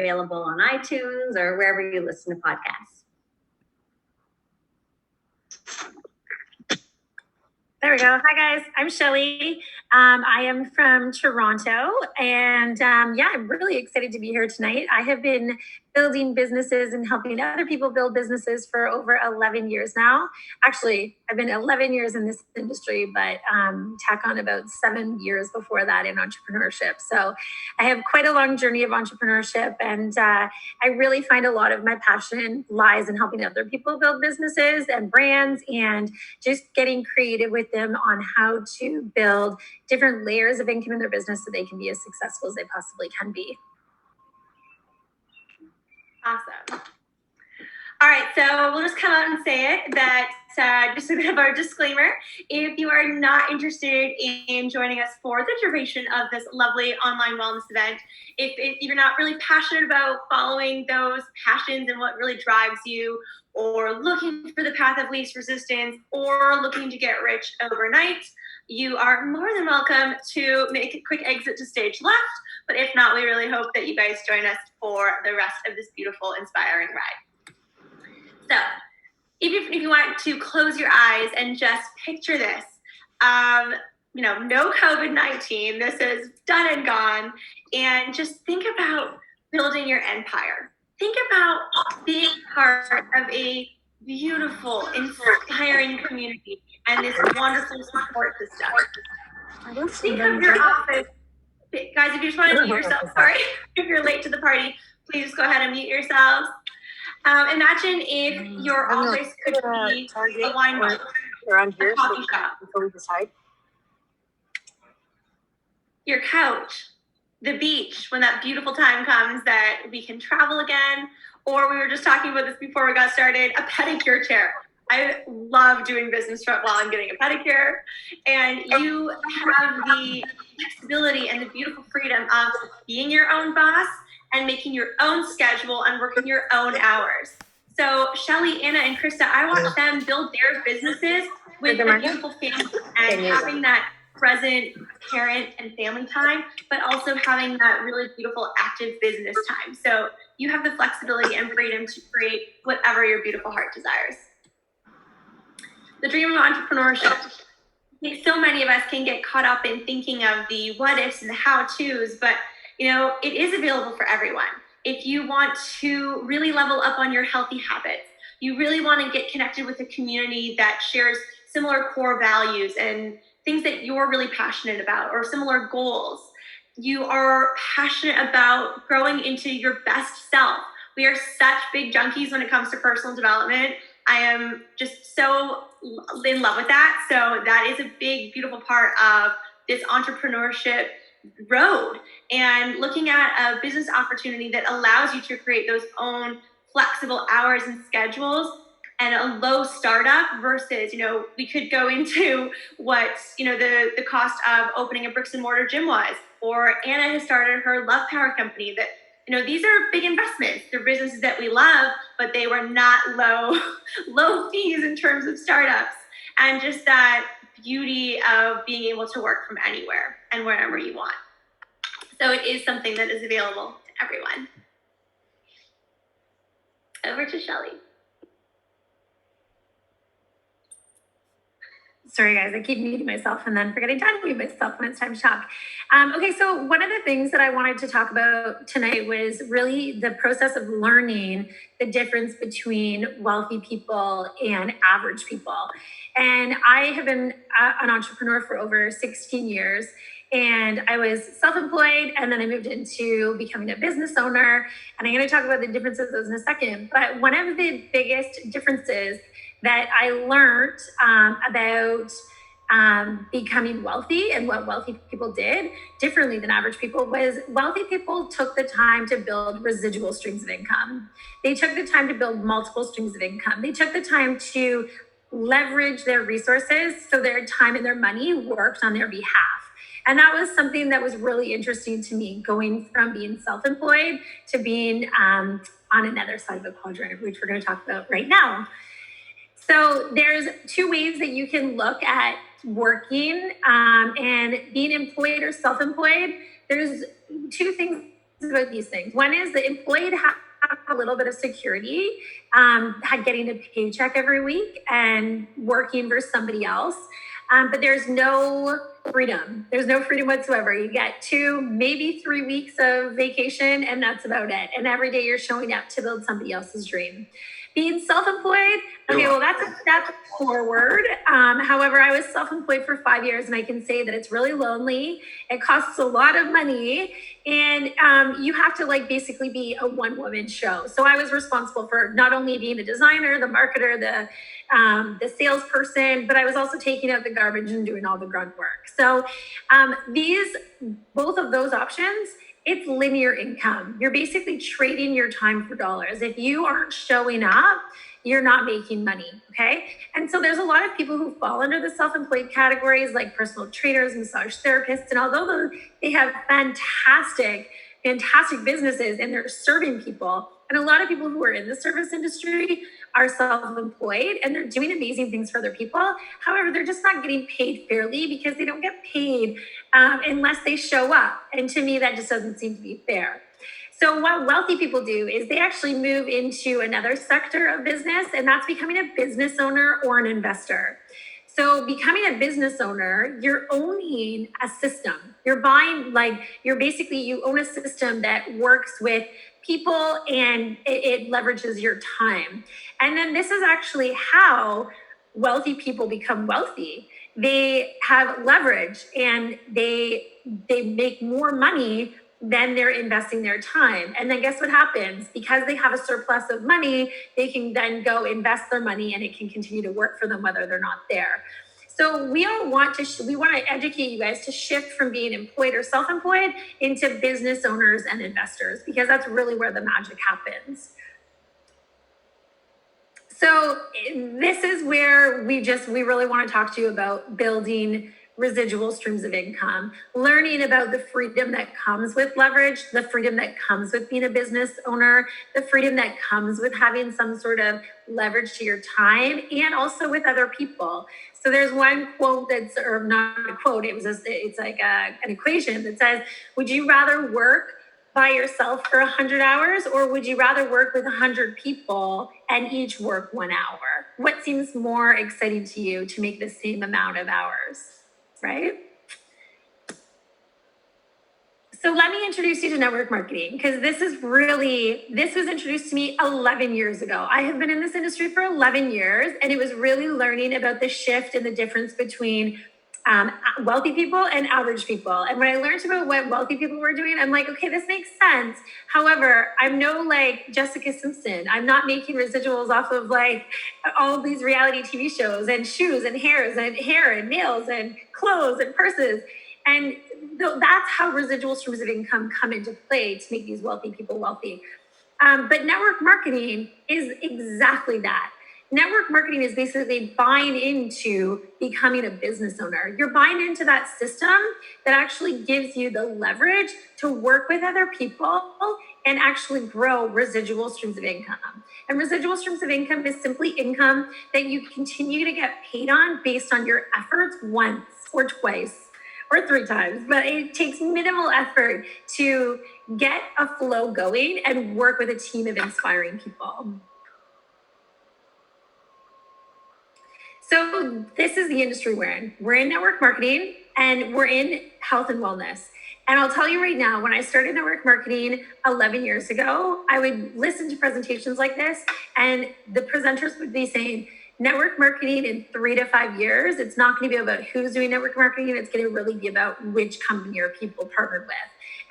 available on iTunes or wherever you listen to podcasts. There we go. Hi, guys. I'm Shelly. I am from Toronto, and I'm really excited to be here tonight. I have been building businesses and helping other people build businesses for over 11 years now. Actually, I've been 11 years in this industry, but tack on about 7 years before that in entrepreneurship. So I have quite a long journey of entrepreneurship, and I really find a lot of my passion lies in helping other people build businesses and brands, and just getting creative with them on how to build different layers of income in their business so they can be as successful as they possibly can be. Awesome. All right, so we'll just come out and say it that just a bit of our disclaimer. If you are not interested in joining us for the duration of this lovely online wellness event, if you're not really passionate about following those passions and what really drives you, or looking for the path of least resistance, or looking to get rich overnight, you are more than welcome to make a quick exit to stage left. But if not, we really hope that you guys join us for the rest of this beautiful, inspiring ride. So even if you want to close your eyes and just picture this, no COVID-19, this is done and gone, and just think about building your empire. Think about being part of a beautiful, inspiring community and this wonderful support system. Think of your office. Guys, if you just want to mute yourself, sorry, if you're late to the party, please go ahead and mute yourselves. Imagine if your office could be a wine bar, a coffee shop, before we decide. Your couch, the beach, when that beautiful time comes that we can travel again, or we were just talking about this before we got started, a pedicure chair. I love doing business while I'm getting a pedicure, and you have the flexibility and the beautiful freedom of being your own boss and making your own schedule and working your own hours. So Shelly, Anna, and Krista, I watch them build their businesses with a beautiful family and having that present parent and family time, but also having that really beautiful active business time. So you have the flexibility and freedom to create whatever your beautiful heart desires. The dream of entrepreneurship. So many of us can get caught up in thinking of the what ifs and the how to's, but it is available for everyone. If you want to really level up on your healthy habits, you really want to get connected with a community that shares similar core values and things that you're really passionate about, or similar goals. You are passionate about growing into your best self. We are such big junkies when it comes to personal development. I am just so in love with that. So that is a big, beautiful part of this entrepreneurship road, and looking at a business opportunity that allows you to create those own flexible hours and schedules, and a low startup versus, we could go into what, the cost of opening a bricks and mortar gym was, or Anna has started her Love Power company that, these are big investments. They're businesses that we love, but they were not low fees in terms of startups, and just that beauty of being able to work from anywhere and wherever you want. So it is something that is available to everyone. Over to Shelly. Sorry, guys, I keep muting myself and then forgetting to unmute myself when it's time to talk. Okay, so one of the things that I wanted to talk about tonight was really the process of learning the difference between wealthy people and average people. And I have been an entrepreneur for over 16 years, and I was self-employed, and then I moved into becoming a business owner. And I'm going to talk about the differences of those in a second. But one of the biggest differences that I learned about becoming wealthy and what wealthy people did differently than average people was wealthy people took the time to build residual streams of income. They took the time to build multiple streams of income. They took the time to leverage their resources so their time and their money worked on their behalf. And that was something that was really interesting to me, going from being self-employed to being on another side of the quadrant, which we're going to talk about right now. So there's two ways that you can look at working and being employed or self-employed. There's two things about these things. One is the employee have a little bit of security, had getting a paycheck every week and working for somebody else. But there's no freedom. There's no freedom whatsoever. You get 2, maybe 3 weeks of vacation, and that's about it. And every day you're showing up to build somebody else's dream. Being self-employed, okay, well, that's a core word. However, I was self-employed for 5 years, and I can say that it's really lonely. It costs a lot of money, and you have to basically be a one-woman show. So I was responsible for not only being the designer, the marketer, the salesperson, but I was also taking out the garbage and doing all the grunt work. So both of those options, it's linear income. You're basically trading your time for dollars. If you aren't showing up, you're not making money, okay? And so there's a lot of people who fall under the self-employed categories, like personal trainers, massage therapists, and although they have fantastic businesses and they're serving people, and a lot of people who are in the service industry are self-employed and they're doing amazing things for other people. However, they're just not getting paid fairly because they don't get paid unless they show up. And to me, that just doesn't seem to be fair. So what wealthy people do is they actually move into another sector of business, and that's becoming a business owner or an investor. So becoming a business owner, you're owning a system. You're buying, you own a system that works with people and it leverages your time. And then this is actually how wealthy people become wealthy. They have leverage and they make more money than they're investing their time. And then guess what happens? Because they have a surplus of money, they can then go invest their money and it can continue to work for them whether they're not there. So we want to educate you guys to shift from being employed or self-employed into business owners and investors, because that's really where the magic happens. So this is where we really want to talk to you about building residual streams of income, learning about the freedom that comes with leverage, the freedom that comes with being a business owner, the freedom that comes with having some sort of leverage to your time, and also with other people. So there's one quote or not a quote, it's like an equation that says, would you rather work by yourself for 100 hours, or would you rather work with 100 people and each work 1 hour? What seems more exciting to you to make the same amount of hours? Right? So let me introduce you to network marketing, because this was introduced to me 11 years ago. I have been in this industry for 11 years, and it was really learning about the shift and the difference between wealthy people and average people. And when I learned about what wealthy people were doing, I'm like, okay, this makes sense. However, I'm no Jessica Simpson. I'm not making residuals off of all of these reality TV shows and shoes and hair and nails and clothes and purses. And that's how residual streams of income come into play to make these wealthy people wealthy. But network marketing is exactly that. Network marketing is basically buying into becoming a business owner. You're buying into that system that actually gives you the leverage to work with other people and actually grow residual streams of income. And residual streams of income is simply income that you continue to get paid on based on your efforts once or twice or 3 times, but it takes minimal effort to get a flow going and work with a team of inspiring people. So this is the industry we're in. We're in network marketing and we're in health and wellness. And I'll tell you right now, when I started network marketing 11 years ago, I would listen to presentations like this and the presenters would be saying, network marketing in 3 to 5 years, it's not going to be about who's doing network marketing. It's going to really be about which company or people partnered with.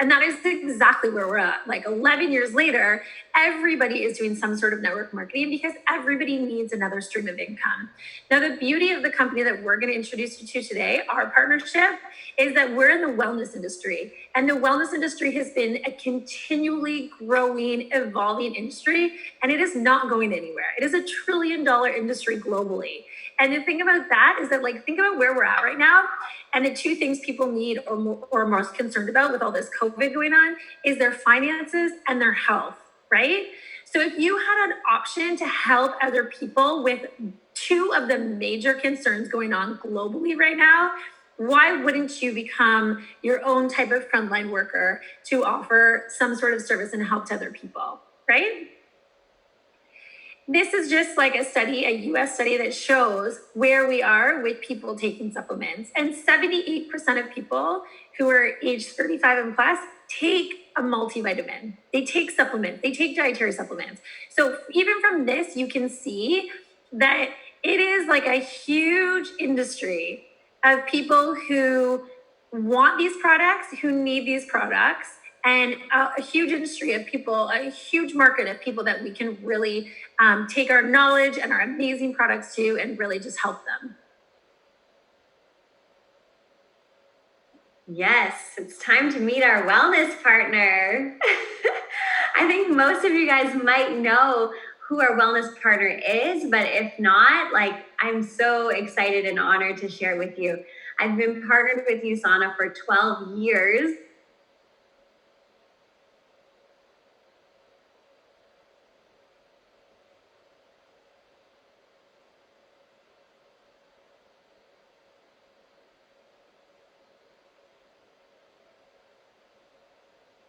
And that is exactly where we're at. 11 years later, everybody is doing some sort of network marketing because everybody needs another stream of income. Now, the beauty of the company that we're going to introduce you to today, our partnership, is that we're in the wellness industry. And the wellness industry has been a continually growing, evolving industry, and it is not going anywhere. It is a $1 trillion industry globally. And the thing about that is that, think about where we're at right now. And the 2 things people need or are most concerned about with all this COVID going on is their finances and their health, right? So if you had an option to help other people with 2 of the major concerns going on globally right now, why wouldn't you become your own type of frontline worker to offer some sort of service and help to other people, right? This is just like a study, a US study that shows where we are with people taking supplements. And 78% of people who are age 35 and plus take a multivitamin. They take supplements, they take dietary supplements. So even from this, you can see that it is like a huge industry of people who want these products, who need these products, and a huge industry of people, a huge market of people that we can really take our knowledge and our amazing products to and really just help them. Yes, it's time to meet our wellness partner. I think most of you guys might know who our wellness partner is, but if not, like, I'm so excited and honored to share with you. I've been partnered with USANA for 12 years.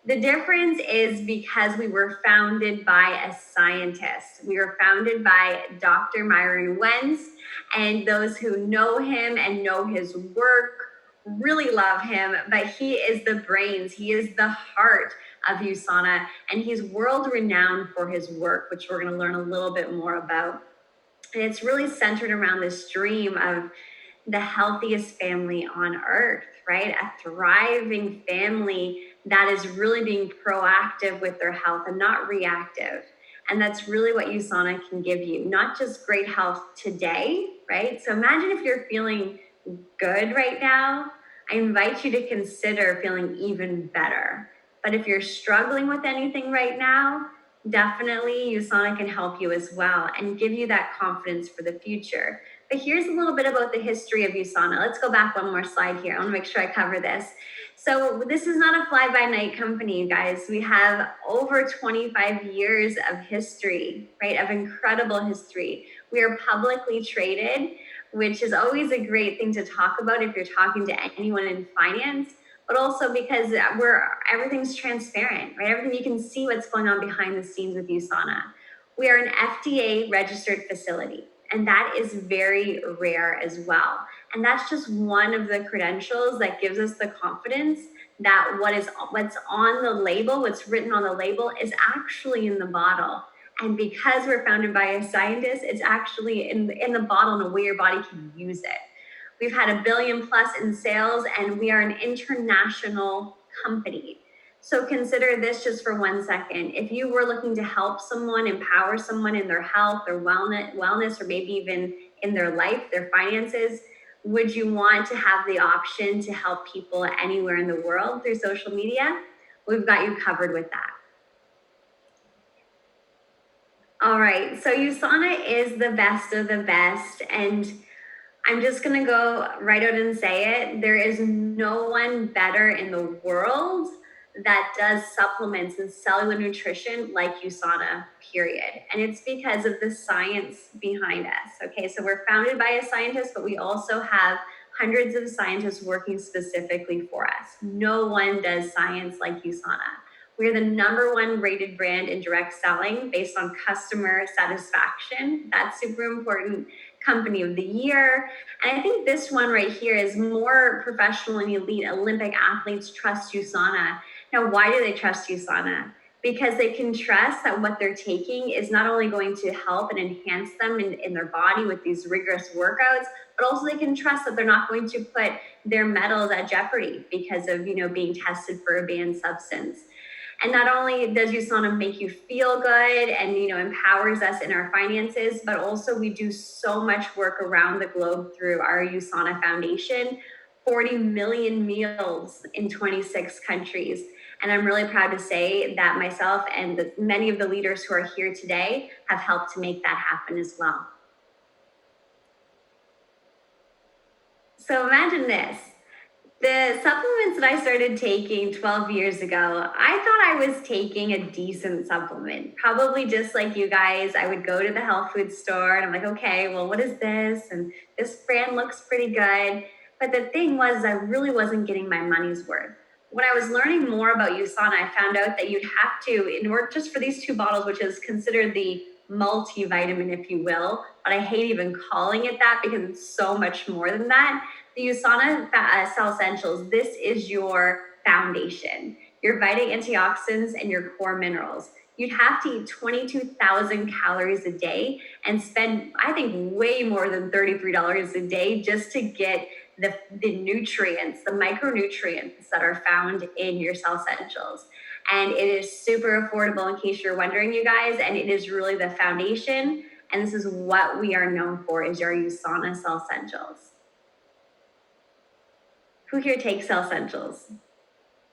The difference is because we were founded by a scientist. We were founded by Dr. Myron Wentz, and those who know him and know his work really love him, but he is the brains, he is the heart of USANA, and he's world renowned for his work, which we're going to learn a little bit more about. And it's really centered around this dream of the healthiest family on earth, right? A thriving family that is really being proactive with their health and not reactive. And that's really what USANA can give you, not just great health today, right? So imagine if you're feeling good right now, I invite you to consider feeling even better. But if you're struggling with anything right now, definitely USANA can help you as well and give you that confidence for the future. But here's a little bit about the history of USANA. Let's go back one more slide here. I want to make sure I cover this. So this is not a fly-by-night company, you guys. We have over 25 years of history, right? Of incredible history. We are publicly traded, which is always a great thing to talk about if you're talking to anyone in finance, but also because everything's transparent, right? Everything, you can see what's going on behind the scenes with USANA. We are an FDA registered facility, and that is very rare as well. And that's just one of the credentials that gives us the confidence that what's on the label, what's written on the label, is actually in the bottle. And because we're founded by a scientist, it's actually in the bottle in a way your body can use it. We've had $1 billion+ in sales, and we are an international company. So consider this just for 1 second. If you were looking to help someone, empower someone in their health or wellness, or maybe even in their life, their finances, would you want to have the option to help people anywhere in the world through social media? We've got you covered with that. All right, so USANA is the best of the best, and I'm just gonna go right out and say it. There is no one better in the world that does supplements and cellular nutrition like USANA, period. And it's because of the science behind us. Okay, so we're founded by a scientist, but we also have hundreds of scientists working specifically for us. No one does science like USANA. We're the #1 rated brand in direct selling based on customer satisfaction. That's super important. Company of the year. And I think this one right here is more professional and elite Olympic athletes trust USANA. Now, why do they trust USANA? Because they can trust that what they're taking is not only going to help and enhance them in their body with these rigorous workouts, but also they can trust that they're not going to put their medals at jeopardy because of, being tested for a banned substance. And not only does USANA make you feel good and, empowers us in our finances, but also we do so much work around the globe through our USANA Foundation, 40 million meals in 26 countries. And I'm really proud to say that myself and many of the leaders who are here today have helped to make that happen as well. So imagine this. The supplements that I started taking 12 years ago, I thought I was taking a decent supplement. Probably just like you guys, I would go to the health food store and I'm like, okay, well, what is this? And this brand looks pretty good. But the thing was, I really wasn't getting my money's worth. When I was learning more about USANA, I found out that you'd have to, in order just for these 2 bottles, which is considered the multivitamin, if you will, but I hate even calling it that because it's so much more than that. The USANA Cell Essentials, this is your foundation, your vitamin antioxidants and your core minerals. You'd have to eat 22,000 calories a day and spend, I think, way more than $33 a day just to get the nutrients, the micronutrients that are found in your Cell Essentials. And it is super affordable, in case you're wondering, you guys, and it is really the foundation. And this is what we are known for, is our USANA Cell Essentials. Who here takes Cell Essentials?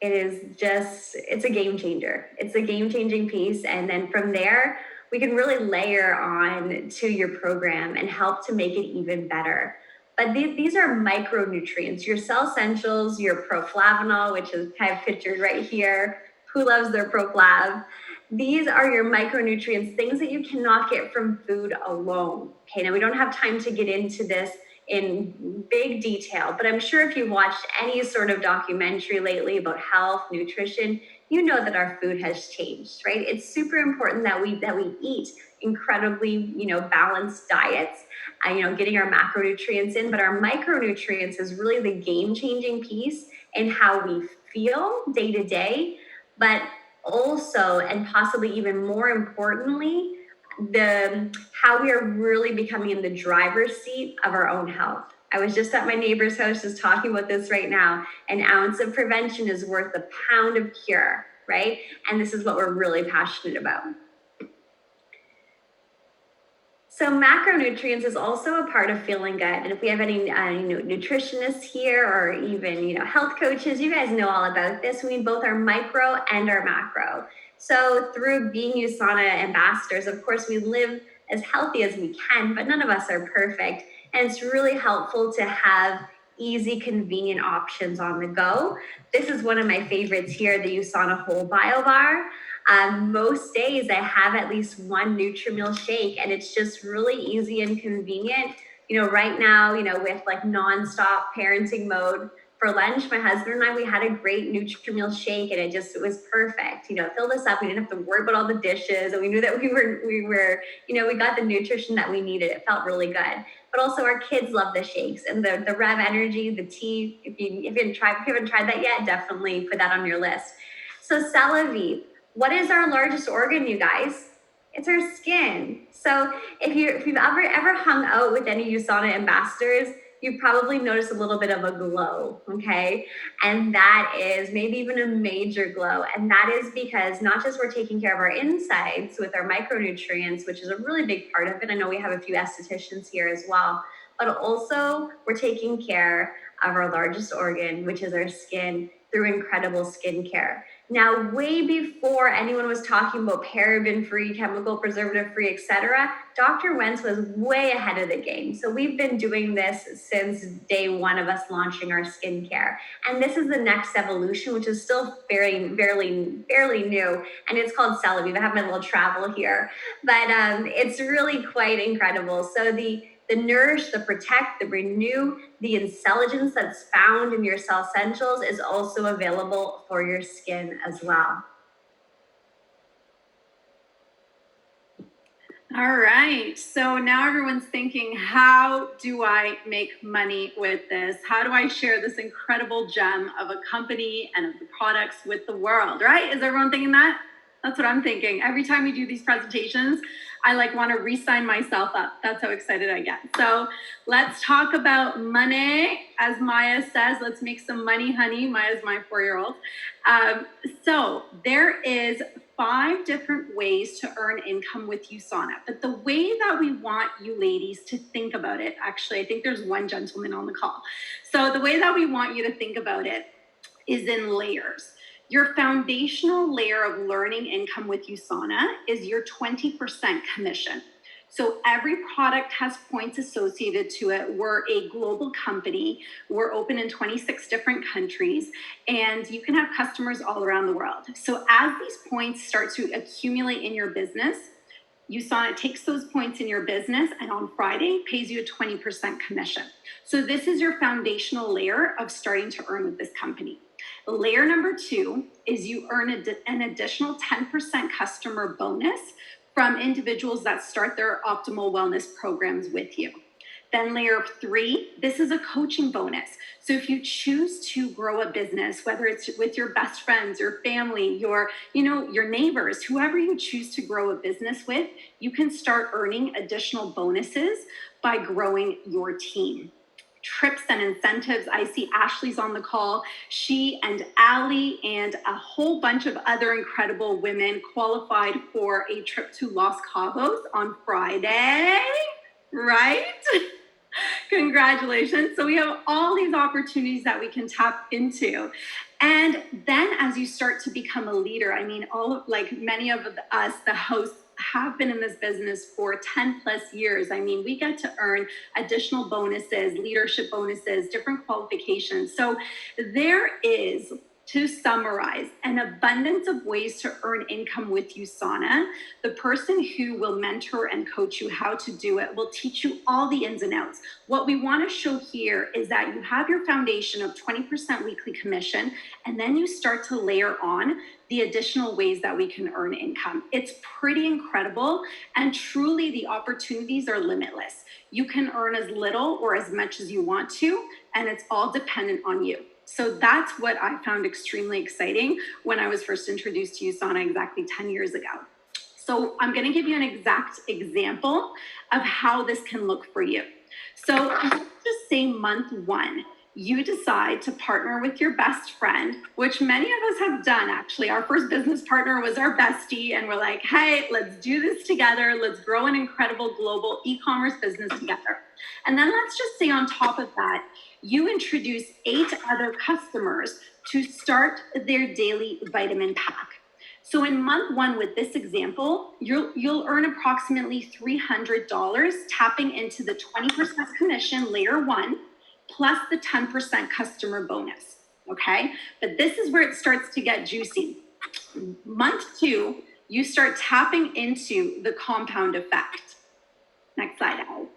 It is just, it's a game changer. It's a game-changing piece. And then from there, we can really layer on to your program and help to make it even better. But these are micronutrients. Your Cell Essentials, your proflavanol, which is kind of pictured right here. Who loves their proflav? These are your micronutrients, things that you cannot get from food alone. Okay, now we don't have time to get into this in big detail, but I'm sure if you've watched any sort of documentary lately about health, nutrition, you know that our food has changed, right? It's super important that we eat incredibly, balanced diets, getting our macronutrients in, but our micronutrients is really the game-changing piece in how we feel day to day, but also, and possibly even more importantly, how we are really becoming in the driver's seat of our own health. I was just at my neighbor's house just talking about this right now. An ounce of prevention is worth a pound of cure, right? And this is what we're really passionate about. So macronutrients is also a part of feeling good. And if we have any nutritionists here or even health coaches, you guys know all about this. We need both our micro and our macro. So through being USANA ambassadors, of course, we live as healthy as we can, but none of us are perfect. And it's really helpful to have easy, convenient options on the go. This is one of my favorites here, the USANA Whole Bio Bar. Most days I have at least one Nutri-Meal shake, and it's just really easy and convenient. Right now, with like nonstop parenting mode, for lunch, my husband and I, we had a great Nutri-Meal shake, and it was perfect. Filled us up. We didn't have to worry about all the dishes, and we knew that we got the nutrition that we needed. It felt really good. But also our kids love the shakes and the Rev Energy, the tea. If you haven't tried that yet, definitely put that on your list. So Celavive, what is our largest organ, you guys? It's our skin. So if you've ever hung out with any USANA ambassadors, you probably notice a little bit of a glow, okay? And that is maybe even a major glow. And that is because not just we're taking care of our insides with our micronutrients, which is a really big part of it. I know we have a few estheticians here as well, but also we're taking care of our largest organ, which is our skin, through incredible skincare. Now, way before anyone was talking about paraben-free, chemical preservative-free, etc., Dr. Wentz was way ahead of the game. So we've been doing this since day one of us launching our skincare. And this is the next evolution, which is still fairly new. And it's called Celavive. I have my little travel here. But it's really quite incredible. So the nourish, the protect, the renew, the intelligence that's found in your Cell Essentials is also available for your skin as well. All right, so now everyone's thinking, how do I make money with this? How do I share this incredible gem of a company and of the products with the world, right? Is everyone thinking that? That's what I'm thinking. Every time we do these presentations, I want to re-sign myself up. That's how excited I get. So let's talk about money. As Maya says, let's make some money, honey. Maya's my 4-year-old. So there is 5 different ways to earn income with USANA. But the way that we want you ladies to think about it, actually, I think there's one gentleman on the call. So the way that we want you to think about it is in layers. Your foundational layer of learning income with USANA is your 20% commission. So every product has points associated to it. We're a global company. We're open in 26 different countries, and you can have customers all around the world. So as these points start to accumulate in your business, USANA takes those points in your business and on Friday pays you a 20% commission. So this is your foundational layer of starting to earn with this company. Layer number 2 is you earn an additional 10% customer bonus from individuals that start their optimal wellness programs with you. Then layer 3, this is a coaching bonus. So if you choose to grow a business, whether it's with your best friends, your family, your neighbors, whoever you choose to grow a business with, you can start earning additional bonuses by growing your team. Trips and incentives. I see Ashley's on the call. She and Allie and a whole bunch of other incredible women qualified for a trip to Los Cabos on Friday, right? Congratulations. So we have all these opportunities that we can tap into. And then as you start to become a leader, I mean, many of us, the hosts, have been in this business for 10 plus years. I mean, we get to earn additional bonuses, leadership bonuses, different qualifications. So there is, to summarize, an abundance of ways to earn income with USANA. The person who will mentor and coach you how to do it will teach you all the ins and outs. What we want to show here is that you have your foundation of 20% weekly commission, and then you start to layer on the additional ways that we can earn income. It's pretty incredible, and truly the opportunities are limitless. You can earn as little or as much as you want to, and it's all dependent on you. So that's what I found extremely exciting when I was first introduced to USANA exactly 10 years ago. So I'm going to give you an exact example of how this can look for you. So let's just say month 1, you decide to partner with your best friend, which many of us have done actually. Our first business partner was our bestie, and we're like, hey, let's do this together. Let's grow an incredible global e-commerce business together. And then let's just say on top of that, you introduce 8 other customers to start their daily vitamin pack. So in month 1 with this example, you'll earn approximately $300 tapping into the 20% commission layer 1 plus the 10% customer bonus, okay? But this is where it starts to get juicy. Month 2, you start tapping into the compound effect. Next slide, Al.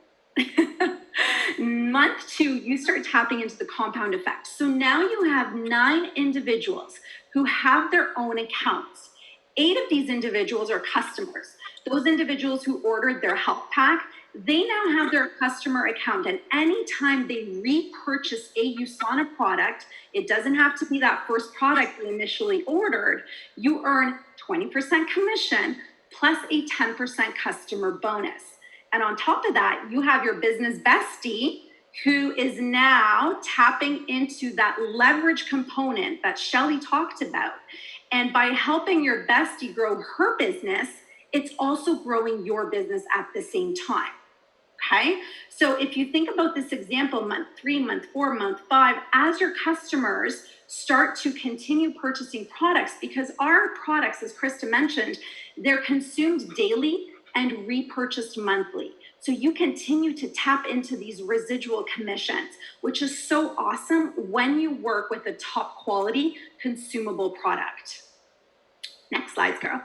Month 2, you start tapping into the compound effect. So now you have 9 individuals who have their own accounts. 8 of these individuals are customers. Those individuals who ordered their health pack, they now have their customer account, and anytime they repurchase a USANA product, it doesn't have to be that first product they initially ordered, you earn 20% commission plus a 10% customer bonus. And on top of that, you have your business bestie who is now tapping into that leverage component that Shelly talked about. And by helping your bestie grow her business, it's also growing your business at the same time. Okay, so if you think about this example, month 3, month 4, month 5, as your customers start to continue purchasing products, because our products, as Krista mentioned, they're consumed daily and repurchased monthly. So you continue to tap into these residual commissions, which is so awesome when you work with a top quality consumable product. Next slide, girl.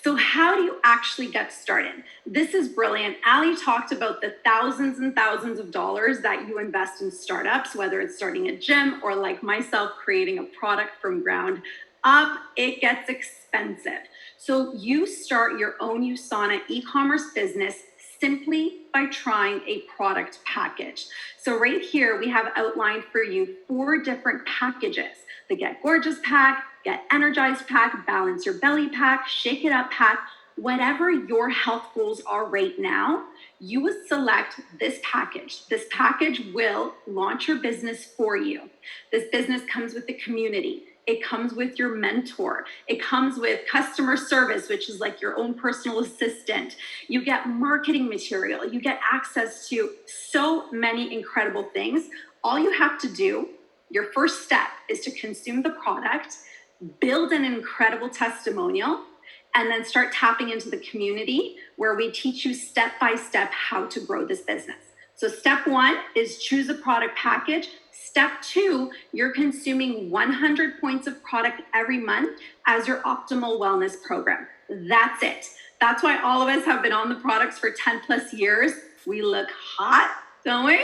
So how do you actually get started? This is brilliant. Ali talked about the thousands and thousands of dollars that you invest in startups, whether it's starting a gym or like myself, creating a product from ground up. It gets expensive. So you start your own USANA e-commerce business simply by trying a product package. So right here, we have outlined for you 4 different packages: the Get Gorgeous pack, Get Energized pack, Balance Your Belly pack, Shake It Up pack. Whatever your health goals are right now, you would select this package. This package will launch your business for you. This business comes with the community. It comes with your mentor. It comes with customer service, which is like your own personal assistant. You get marketing material. You get access to so many incredible things. All you have to do, your first step, is to consume the product, build an incredible testimonial, and then start tapping into the community where we teach you step-by-step how to grow this business. So step 1 is choose a product package. Step 2, you're consuming 100 points of product every month as your optimal wellness program. That's it. That's why all of us have been on the products for 10 plus years. We look hot, don't we?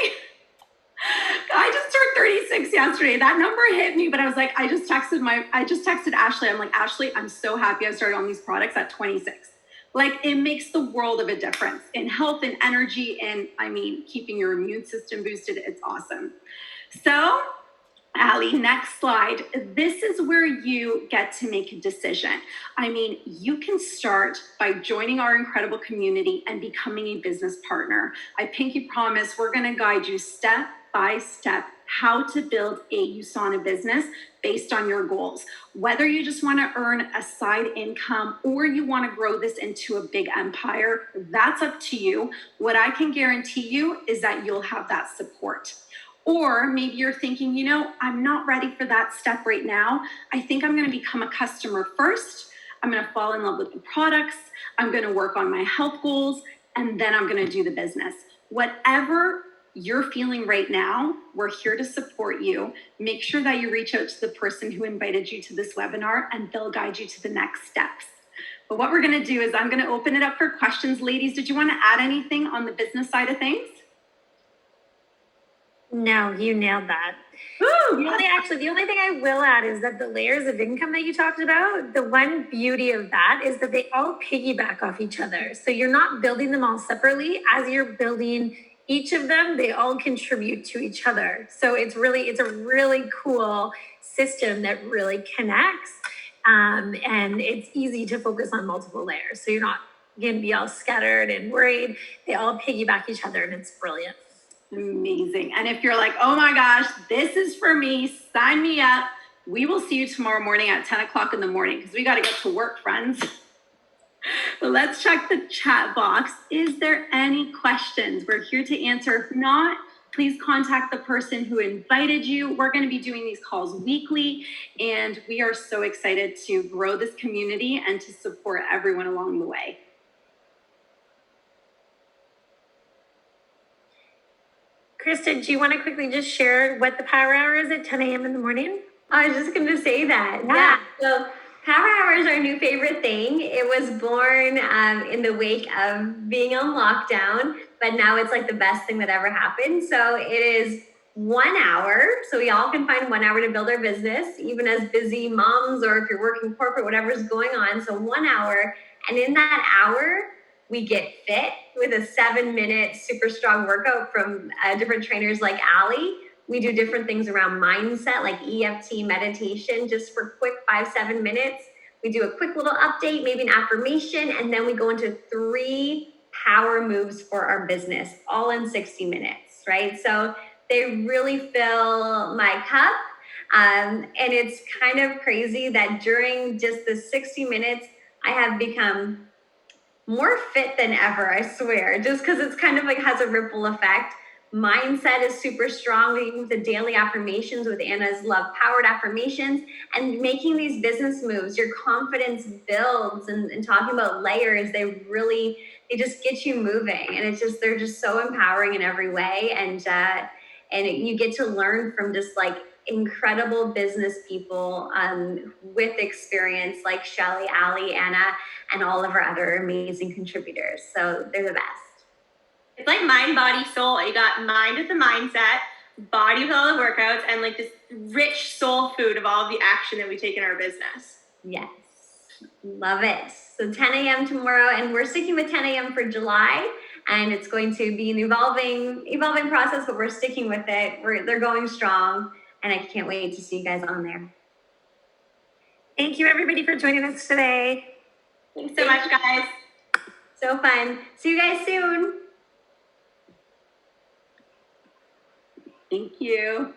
I just turned 36 yesterday. That number hit me, but I was like, I just texted Ashley. I'm like, Ashley, I'm so happy I started on these products at 26. Like, it makes the world of a difference in health and energy, and keeping your immune system boosted. It's awesome. So, Allie, next slide. This is where you get to make a decision. You can start by joining our incredible community and becoming a business partner. I pinky promise we're going to guide you step by step how to build a USANA business based on your goals. Whether you just want to earn a side income or you want to grow this into a big empire, that's up to you. What I can guarantee you is that you'll have that support. Or maybe you're thinking, I'm not ready for that step right now. I think I'm going to become a customer first. I'm going to fall in love with the products. I'm going to work on my health goals, and then I'm going to do the business. Whatever you're feeling right now, we're here to support you. Make sure that you reach out to the person who invited you to this webinar, and they'll guide you to the next steps. But what we're going to do is I'm going to open it up for questions. Ladies, did you want to add anything on the business side of things? No, you nailed that. Ooh, The only thing I will add is that the layers of income that you talked about, the one beauty of that is that they all piggyback off each other. So you're not building them all separately. As you're building each of them, they all contribute to each other. So it's a really cool system that really connects. And it's easy to focus on multiple layers. So you're not going to be all scattered and worried. They all piggyback each other, and it's brilliant. Amazing. And if you're like, oh my gosh, this is for me, sign me up. We will see you tomorrow morning at 10 o'clock in the morning because we got to get to work, friends. But let's check the chat box. Is there any questions? We're here to answer. If not, please contact the person who invited you. We're going to be doing these calls weekly, and we are so excited to grow this community and to support everyone along the way. Kristen, do you want to quickly just share what the power hour is at 10 a.m. in the morning? I was just going to say that. Yeah. So Power Hour is our new favorite thing. It was born in the wake of being on lockdown, but now it's like the best thing that ever happened. So it is 1 hour. So we all can find 1 hour to build our business, even as busy moms or if you're working corporate, whatever's going on. So 1 hour. And in that hour, we get fit with a 7-minute super strong workout from different trainers like Allie. We do different things around mindset, like EFT meditation, just for quick 5-7 minutes. We do a quick little update, maybe an affirmation, and then we go into 3 power moves for our business, all in 60 minutes, right? So they really fill my cup. And it's kind of crazy that during just the 60 minutes, I have become more fit than ever, I swear, just because it's kind of like has a ripple effect. Mindset is super strong. We use the daily affirmations with Anna's Love Powered Affirmations, and making these business moves, your confidence builds, and talking about layers, they just get you moving, and they're just so empowering in every way. And you get to learn from just like incredible business people with experience like Shelly, Allie, Anna, and all of our other amazing contributors. So they're the best. It's like mind, body, soul. You got mind with the mindset, body with all the workouts, and like this rich soul food of all of the action that we take in our business. Yes, love it. So 10 a.m. tomorrow, and we're sticking with 10 a.m. for July, and it's going to be an evolving process, but we're sticking with it. They're going strong, and I can't wait to see you guys on there. Thank you, everybody, for joining us today. Thanks so much, guys. So fun. See you guys soon. Thank you.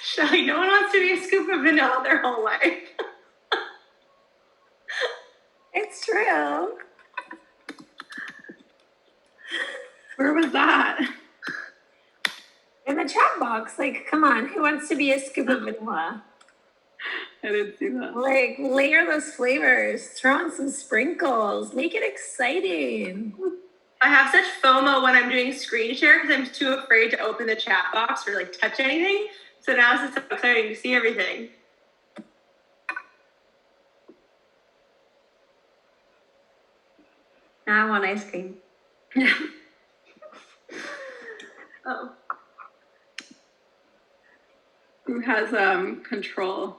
Shelly, no one wants to be a scoop of vanilla their whole life. It's true. Where was that? And the chat box. Like, come on, who wants to be a scoop of vanilla? I didn't see that. Like, layer those flavors, throw in some sprinkles, make it exciting. I have such FOMO when I'm doing screen share because I'm too afraid to open the chat box or like touch anything. So now it's just so exciting to see everything. Now I want ice cream. Oh. Who has control?